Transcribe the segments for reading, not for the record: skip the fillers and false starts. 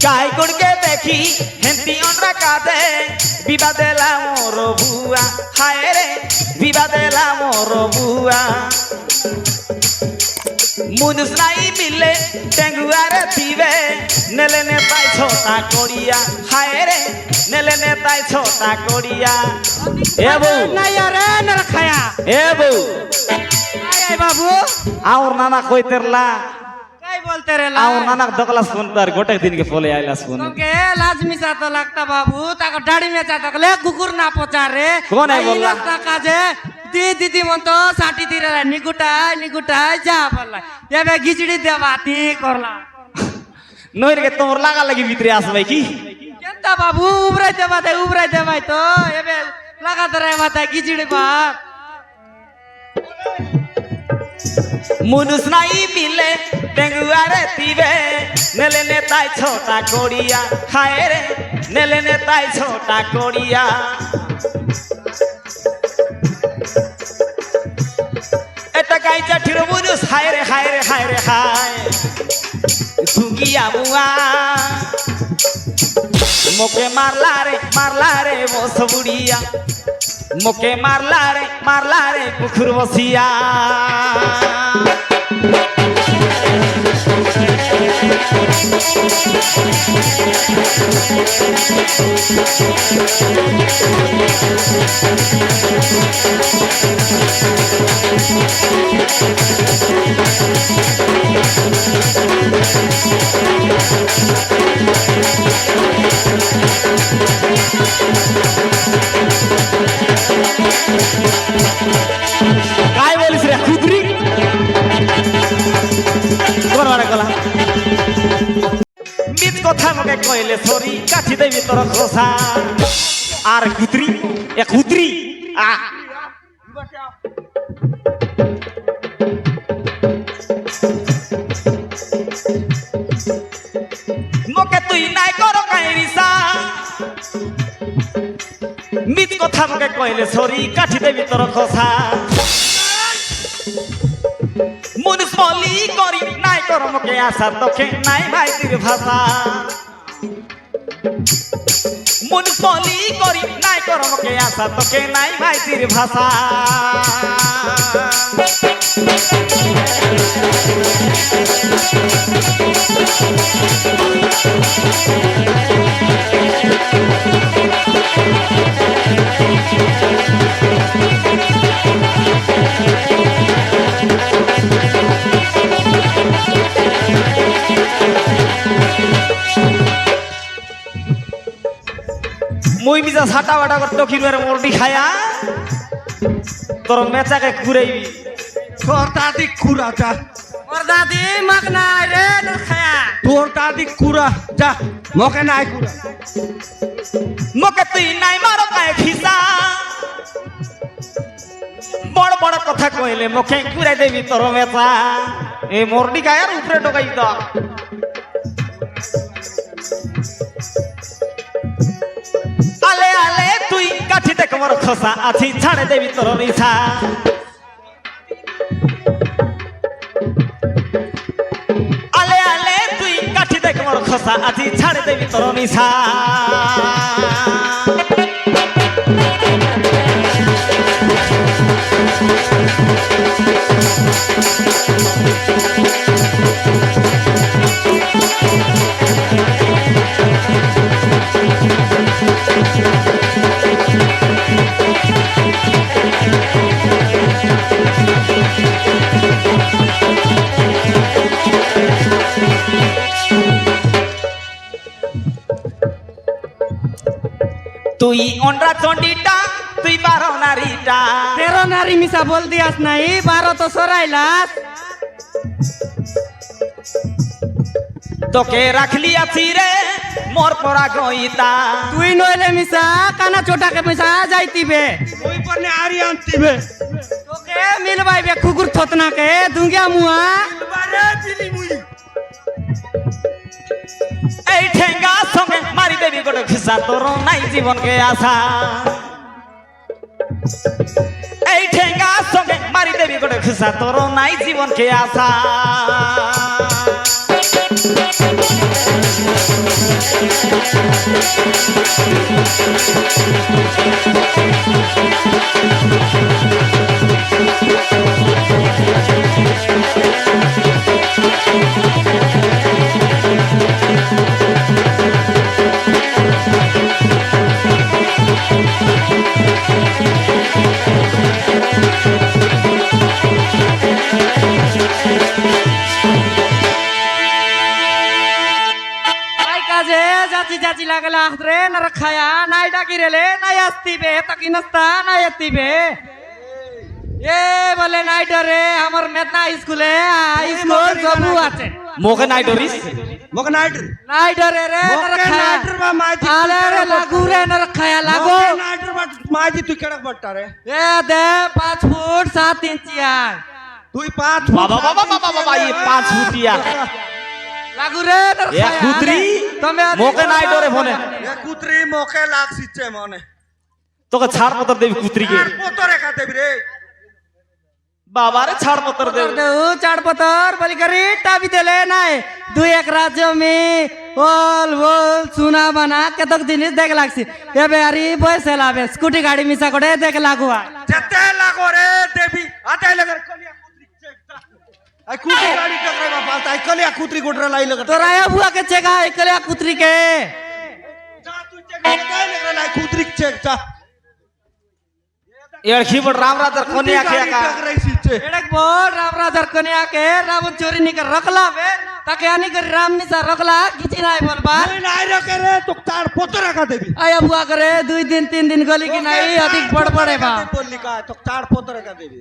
গাই গুড়কে দেখি হেন্তি অন্ধ্রা কাঁদে বিবাদেলা মোর বুয়া হায় রে বিবাদেলা মোর বুয়া মুনুষ নাই মিলে টেঙ্গুয়ারে দিবে নেলে নেতাই ছোটা করিয়া হায় রে নেলে নেতাই ছোটা করিয়া এ বউ নাই রে নর খায়া এ বউ আয় বাবু আর নানা কইতেরলা কাই বলতে রে আর নানা দকলা শুন তার গোটে দিনকে ফলে আইলা শুন তোকে লাজমিসা তো লাগতা বাবু তাকে দাড়ি মেচা তকলে কুকুর না পচা রে কোন আই বললা কাজে দিদি মন তো সাটি দিরা নিগুটাই যা বললা এবে খিচড়ি দেবাতি করলা নইরে তোর লাগা লাগি ভিতরে আসবে কি কেনতা বাবু উবরাই দেবাই তো এবে লাগা ধরে মাথা খিচড়ি ভাত মুনুষ নাই মিলে টেঙ্গুয়ারে দিবে নেলে নেতাই ছোটা করিয়া হায় রে নেলে নেতাই ছোটা করিয়া এটা গাই চাঠির মুনুষ হায় রে হায় রে হায় রে হায় সুগিয়া বুয়া মোকে মারলা রে বস বুড়িয়া মোকে মারলা রে পুকুর বসিয়া काय बोलिस रे खुदरी कोन मारे गला मित কথা মকে কইলে সরি কাঠি দেবি তোর খোসা আর খুদরি এ খুদরি আ মকে তুই নাই কর কাইরিসা মিত কথা মকে কইলে সরি কাঠি দেবি তোর খোসা মুনুষ বলি করি নাই কর মকে আশা তোকে নাই ভাইতির ভাষা মুনুষ বলি করি নাই কর মকে আশা তোকে নাই ভাইতির ভাষা মুই মিজা ছাটা বাটা করতো কিরুয়ার মোরডি খায়া তোর মেচাকে ঘুরাইবি তোর দাদি কুড়া যা ওর দাদি মাক নাই রে নর খায়া তোর দাদি কুড়া যা মকে নাই কুড়া মকে তুই নাই মারো কায় খিসা বড় বড় কথা কইলে মকে ঘুরাই দেবি তোর মেচা এই মোরডি খায়ার উপরে ঢোকাই তো আলে আলে তুই কাঠি দেখ মোর খোসা আছি ছাড়ে দেবি তোর নিশা আলে আলে তুই কাঠি দেখ মোর খোসা আছি ছাড়ে দেবি তোর নিশা তুই অন্ডা চন্ডিটা তুই 12 নারীটা 13 নারী মিশা বল দিয়াস নাই 12 তো সরাইলাস তোকে রাখলি আছি রে মোর পরা গইতা তুই নইলে মিশা কানা ছোটাকে মিশা যাইতিবে ওই পনে আরি আনতিবে তোকে মিলবাইবে কুকুর থতনাকে দুঙ্গিয়া মুয়া বারে দিলি মুই এই ঠেঙ্গা সঙ্গে মারি দেবি গোটে খিসা তোর নাই জীবনকে আশা এই ঠেঙ্গা সঙ্গে মারি দেবি গোটে খিসা তোর নাই জীবনকে আশা काय काजे जाची जाची लागला रे नर खाया नाही डाकी रेले नाही असती बे तकी नसता नाही असती बे ए बोले नाही डरे हमर मेतना स्कूल है स्कूल सबू আছে মোকে নাই ডরিস मोके नाइट नाही डरे रे नर मोके खाया नाइटर बा माझी आले रे लागू रे नर खाया लागो मोके नाइटर बा माझी तू केडक बट्टा रे ए दे 5 फूट 7 इंच यार तू 5 বাবা বাবা বাবা বাবা এই 5 ফুটিয়া लागू रे नर এ खाया কুতরি মোকে নাই ডরে ফোনে ए कुत्री मोके लाग सिचे मने তোকে ছাড় পত্র দেবি কুতরিকে আর পোতরে খাতে রে বাবারে ছাড় পত্র দেবি देऊ चाडपतर बली करी टाबी देले नाही 2 एकरा जमी ओल बोल सुना बना केतक दिनिस देख लागसी ए बेरी पैसे लावे स्कूटी गाडी मिसा कोडे देख लागुआ जते लागो रे देवी आते लगर कलिया कुत्री चेकता आई कुत्री गाड़ी टकरे बा पास आई कलिया कुत्री गोटरा लाई लगर तो राया बुआ के चेगा एकले कुत्री के जा तू चेक काय लगर लाई कुत्री चेक जा एड़खी बड़ राम राजर कोने आखिया का टकरे सिचे एडक बोल राम राजर कन्या के रावण चोरी निकर रखला बे ताके आनी कर राम मिसा रखला किछि नाही बोलबा कोई नाही रखे रे तो तार पोतरा का देवी आया बुआ करे 2 दिन 3 दिन गली की नहीं अधिक बड़बड़े बा बोलली का तो तार पोतरा का देवी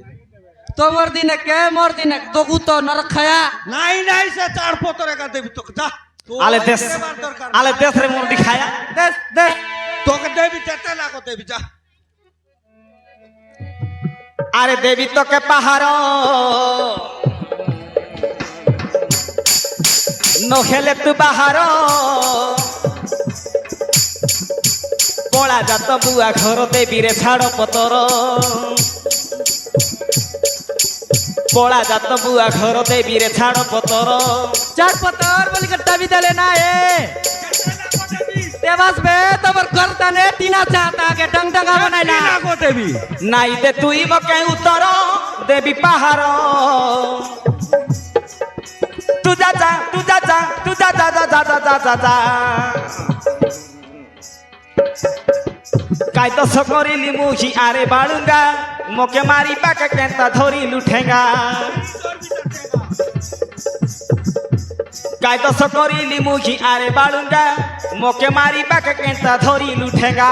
तो मोर दिन के मोर दिन तो गुतो नरक खाया नाही नाही से तार पोतरा का देवी तो जा आले देश रे मोर दिखाया देश देश तो के देवी जते लागो देवी जा আরে দেবী তোকে পাহাড় নখেলে তু বাহার পড়া যাত বুয়া ঘর দেবীরে ছাড় পতর পড়া যাত বুয়া ঘর দেবীরে ছাড় পতর चार पत्तर बोली कर टाबी देले ना ए देवास बे तबर करता ने टीना चाहता के डंग डंगा बनाइला लागो देवी নাই দে তুই মকে উত্তর দেবী পাহাড় তু যা যা তু যা যা তু যা যা যা যা যা যা যা কাই তো সকরিলি মুহি আরে বাড়ুঙ্গা মকে মারি পাকে কেনতা ধরি লুঠেঙ্গা কাই তো সকরিলি মুহি আরে বাড়ুঙ্গা মকে মারি পাকে কেনতা ধরি লুঠেঙ্গা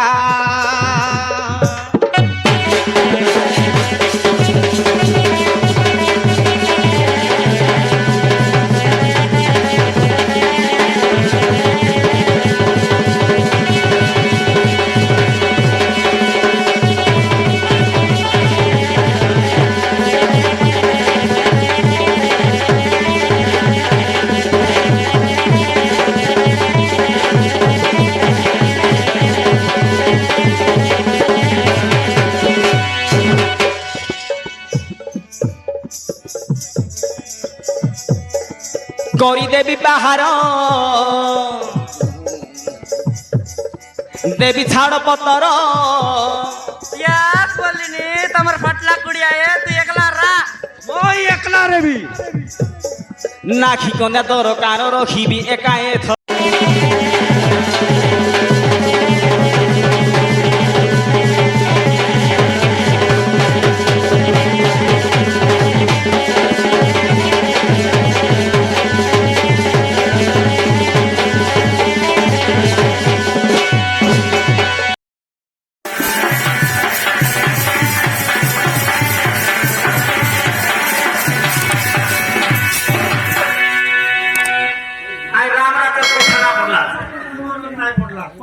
গৌরী দেবী পাহাড় দেবী ছাড় পতর यास बोली नी तमर फटला कुड़िया ए तू एकला रा ওই একলা রেবি নাখি কন্যা তোর কান রখিবি একায়ে থ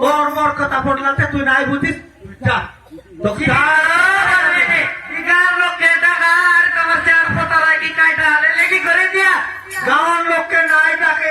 মোর মোর কথা পড়লাতে তুই নাই বুঝিস যা দক্ষিণ गांव लोग के डकार कमर चार पता की काटा ले लेगी करे दिया গাঁৱৰ লোককে নাই ডাকে